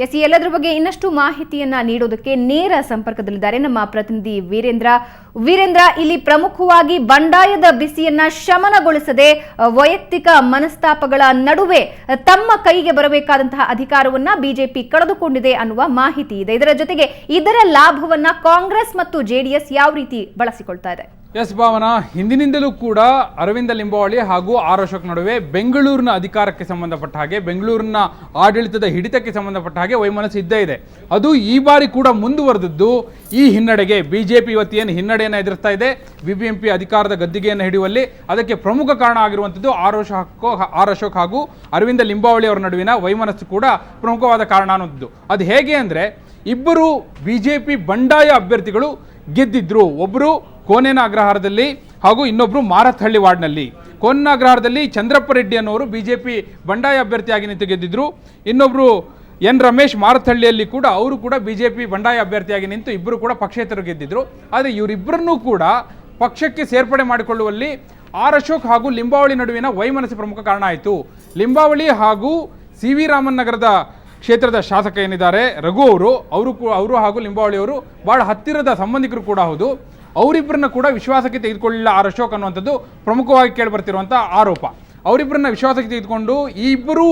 S, ಈ ಎಲ್ಲದರ ಬಗ್ಗೆ ಇನ್ನಷ್ಟು ಮಾಹಿತಿಯನ್ನ ನೀಡೋದಕ್ಕೆ ನೇರ ಸಂಪರ್ಕದಲ್ಲಿದ್ದಾರೆ ನಮ್ಮ ಪ್ರತಿನಿಧಿ ವೀರೇಂದ್ರ. ಇಲ್ಲಿ ಪ್ರಮುಖವಾಗಿ ಬಂಡಾಯದ ಬಿಸಿಯನ್ನ ಶಮನಗೊಳಿಸದೆ ವೈಯಕ್ತಿಕ ಮನಸ್ತಾಪಗಳ ನಡುವೆ ತಮ್ಮ ಕೈಗೆ ಬರಬೇಕಾದಂತಹ ಅಧಿಕಾರವನ್ನ ಬಿಜೆಪಿ ಕಳೆದುಕೊಂಡಿದೆ ಅನ್ನುವ ಮಾಹಿತಿ ಇದೆ. ಇದರ ಜೊತೆಗೆ ಇದರ ಲಾಭವನ್ನ ಕಾಂಗ್ರೆಸ್ ಮತ್ತು ಜೆಡಿಎಸ್ ಯಾವ ರೀತಿ ಬಳಸಿಕೊಳ್ತಾ ಇದೆ? ಎಸ್ ಭಾವನಾ, ಹಿಂದಿನಿಂದಲೂ ಕೂಡ ಅರವಿಂದ ಲಿಂಬಾವಳಿ ಹಾಗೂ ಆರ್ ಅಶೋಕ್ ನಡುವೆ ಬೆಂಗಳೂರಿನ ಅಧಿಕಾರಕ್ಕೆ ಸಂಬಂಧಪಟ್ಟ ಹಾಗೆ, ಬೆಂಗಳೂರಿನ ಆಡಳಿತದ ಹಿಡಿತಕ್ಕೆ ಸಂಬಂಧಪಟ್ಟ ಹಾಗೆ ವೈಮನಸ್ಸು ಇದ್ದೇ ಇದೆ. ಅದು ಈ ಬಾರಿ ಕೂಡ ಮುಂದುವರೆದದ್ದು ಈ ಹಿನ್ನಡೆಗೆ. ಬಿಜೆಪಿ ಇವತ್ತು ಏನು ಹಿನ್ನಡೆಯನ್ನು ಎದುರಿಸ್ತಾ ಇದೆ ಬಿಬಿಎಂಪಿ ಅಧಿಕಾರದ ಗದ್ದಿಗೆಯನ್ನು ಹಿಡಿಯುವಲ್ಲಿ, ಅದಕ್ಕೆ ಪ್ರಮುಖ ಕಾರಣ ಆಗಿರುವಂಥದ್ದು ಆರ್ ಅಶೋಕ್ ಹಾಗೂ ಅರವಿಂದ ಲಿಂಬಾವಳಿ ಅವರ ನಡುವಿನ ವೈಮನಸ್ಸು ಕೂಡ ಪ್ರಮುಖವಾದ ಕಾರಣ ಅನ್ನೋದು. ಅದು ಹೇಗೆ ಅಂದರೆ, ಇಬ್ಬರು ಬಿಜೆಪಿ ಬಂಡಾಯ ಅಭ್ಯರ್ಥಿಗಳು ಗೆದ್ದಿದ್ರು. ಒಬ್ಬರು ಕೋನೇನ ಅಗ್ರಹಾರದಲ್ಲಿ ಹಾಗೂ ಇನ್ನೊಬ್ಬರು ಮಾರತ್ಹಳ್ಳಿ ವಾರ್ಡ್ನಲ್ಲಿ. ಕೋನೇನ ಅಗ್ರಹಾರದಲ್ಲಿ ಚಂದ್ರಪ್ಪ ರೆಡ್ಡಿ ಅನ್ನೋರು ಬಿಜೆಪಿ ಬಂಡಾಯ ಅಭ್ಯರ್ಥಿಯಾಗಿ ನಿಂತು ಗೆದ್ದಿದ್ರು. ಇನ್ನೊಬ್ಬರು ಎನ್ ರಮೇಶ್ ಮಾರತ್ಹಳ್ಳಿಯಲ್ಲಿ ಕೂಡ ಅವರು ಕೂಡ ಬಿಜೆಪಿ ಬಂಡಾಯ ಅಭ್ಯರ್ಥಿಯಾಗಿ ನಿಂತು ಇಬ್ಬರು ಕೂಡ ಪಕ್ಷೇತರರು ಗೆದ್ದಿದ್ರು. ಆದರೆ ಇವರಿಬ್ಬರನ್ನೂ ಕೂಡ ಪಕ್ಷಕ್ಕೆ ಸೇರ್ಪಡೆ ಮಾಡಿಕೊಳ್ಳುವಲ್ಲಿ ಆರ್ ಅಶೋಕ್ ಹಾಗೂ ಲಿಂಬಾವಳಿ ನಡುವಿನ ವೈಮನಸ್ಸು ಪ್ರಮುಖ ಕಾರಣ ಆಯಿತು. ಲಿಂಬಾವಳಿ ಹಾಗೂ ಸಿ ವಿ ರಾಮನ್ ನಗರದ ಕ್ಷೇತ್ರದ ಶಾಸಕ ಏನಿದ್ದಾರೆ ರಘು ಅವರು ಹಾಗೂ ಲಿಂಬಾವಳಿ ಅವರು ಭಾಳ ಹತ್ತಿರದ ಸಂಬಂಧಿಕರು ಕೂಡ ಹೌದು. ಅವರಿಬ್ಬರನ್ನ ಕೂಡ ವಿಶ್ವಾಸಕ್ಕೆ ತೆಗೆದುಕೊಳ್ಳಿಲ್ಲ ಆರ್ ಅಶೋಕ್ ಅನ್ನುವಂಥದ್ದು ಪ್ರಮುಖವಾಗಿ ಕೇಳಿಬರ್ತಿರುವಂಥ ಆರೋಪ. ಅವರಿಬ್ಬರನ್ನ ವಿಶ್ವಾಸಕ್ಕೆ ತೆಗೆದುಕೊಂಡು ಈ ಇಬ್ಬರು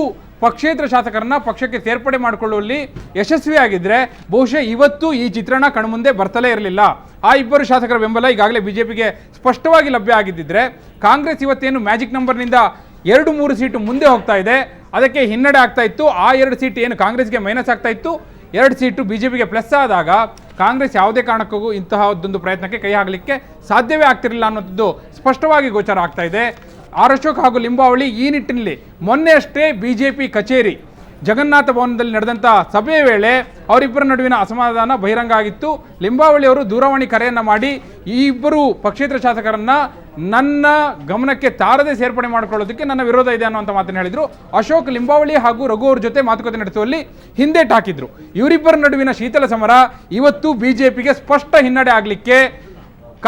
ಪಕ್ಷೇತರ ಶಾಸಕರನ್ನ ಪಕ್ಷಕ್ಕೆ ಸೇರ್ಪಡೆ ಮಾಡಿಕೊಳ್ಳುವಲ್ಲಿ ಯಶಸ್ವಿಯಾಗಿದ್ದರೆ ಬಹುಶಃ ಇವತ್ತು ಈ ಚಿತ್ರಣ ಕಣ್ಮುಂದೆ ಬರ್ತಲೇ ಇರಲಿಲ್ಲ. ಆ ಇಬ್ಬರು ಶಾಸಕರ ಬೆಂಬಲ ಈಗಾಗಲೇ ಬಿಜೆಪಿಗೆ ಸ್ಪಷ್ಟವಾಗಿ ಲಭ್ಯ ಆಗಿದ್ದಿದ್ರೆ ಕಾಂಗ್ರೆಸ್ ಇವತ್ತೇನು ಮ್ಯಾಜಿಕ್ ನಂಬರ್ನಿಂದ 2-3 ಸೀಟು ಮುಂದೆ ಹೋಗ್ತಾ ಇದೆ, ಅದಕ್ಕೆ ಹಿನ್ನಡೆ ಆಗ್ತಾ ಇತ್ತು. ಆ 2 ಸೀಟ್ ಏನು ಕಾಂಗ್ರೆಸ್ಗೆ ಮೈನಸ್ ಆಗ್ತಾ ಇತ್ತು, 2 ಸೀಟು ಬಿಜೆಪಿಗೆ ಪ್ಲಸ್ ಆದಾಗ ಕಾಂಗ್ರೆಸ್ ಯಾವುದೇ ಕಾರಣಕ್ಕೂ ಇಂತಹದ್ದೊಂದು ಪ್ರಯತ್ನಕ್ಕೆ ಕೈ ಹಾಕಲಿಕ್ಕೆ ಸಾಧ್ಯವೇ ಆಗ್ತಿರಲಿಲ್ಲ ಅನ್ನೋದು ಸ್ಪಷ್ಟವಾಗಿ ಗೋಚರ ಆಗ್ತಾ ಇದೆ. ಆರ್ ಅಶೋಕ್ ಹಾಗೂ ಲಿಂಬಾವಳಿ ಈ ನಿಟ್ಟಿನಲ್ಲಿ ಮೊನ್ನೆ ಅಷ್ಟೇ ಬಿಜೆಪಿ ಕಚೇರಿ ಜಗನ್ನಾಥ ಭವನದಲ್ಲಿ ನಡೆದಂಥ ಸಭೆಯ ವೇಳೆ ಅವರಿಬ್ಬರ ನಡುವಿನ ಅಸಮಾಧಾನ ಬಹಿರಂಗ ಆಗಿತ್ತು. ಲಿಂಬಾವಳಿ ಅವರು ದೂರವಾಣಿ ಕರೆಯನ್ನು ಮಾಡಿ ಈ ಇಬ್ಬರು ಪಕ್ಷೇತರ ಶಾಸಕರನ್ನ ನನ್ನ ಗಮನಕ್ಕೆ ತಾರದೆ ಸೇರ್ಪಡೆ ಮಾಡಿಕೊಳ್ಳೋದಕ್ಕೆ ನನ್ನ ವಿರೋಧ ಇದೆ ಅನ್ನುವಂಥ ಮಾತನ್ನು ಹೇಳಿದರು. ಅಶೋಕ್ ಲಿಂಬಾವಳಿ ಹಾಗೂ ರಘು ಅವ್ರ ಜೊತೆ ಮಾತುಕತೆ ನಡೆಸುವಲ್ಲಿ ಹಿಂದೇಟು ಹಾಕಿದ್ರು. ಇವರಿಬ್ಬರ ನಡುವಿನ ಶೀತಲ ಸಮರ ಇವತ್ತು ಬಿಜೆಪಿಗೆ ಸ್ಪಷ್ಟ ಹಿನ್ನಡೆ ಆಗಲಿಕ್ಕೆ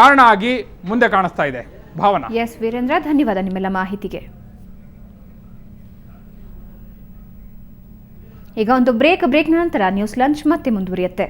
ಕಾರಣ ಆಗಿ ಮುಂದೆ ಕಾಣಿಸ್ತಾ ಇದೆ. ಭಾವನಾ. ಎಸ್ ವೀರೇಂದ್ರ, ಧನ್ಯವಾದ ನಿಮ್ಮೆಲ್ಲ ಮಾಹಿತಿಗೆ. ಈಗ ಒಂದು ಬ್ರೇಕ್ ನಂತರ ನ್ಯೂಸ್ ಲಂಚ್ ಮತ್ತೆ ಮುಂದುವರಿಯುತ್ತೆ.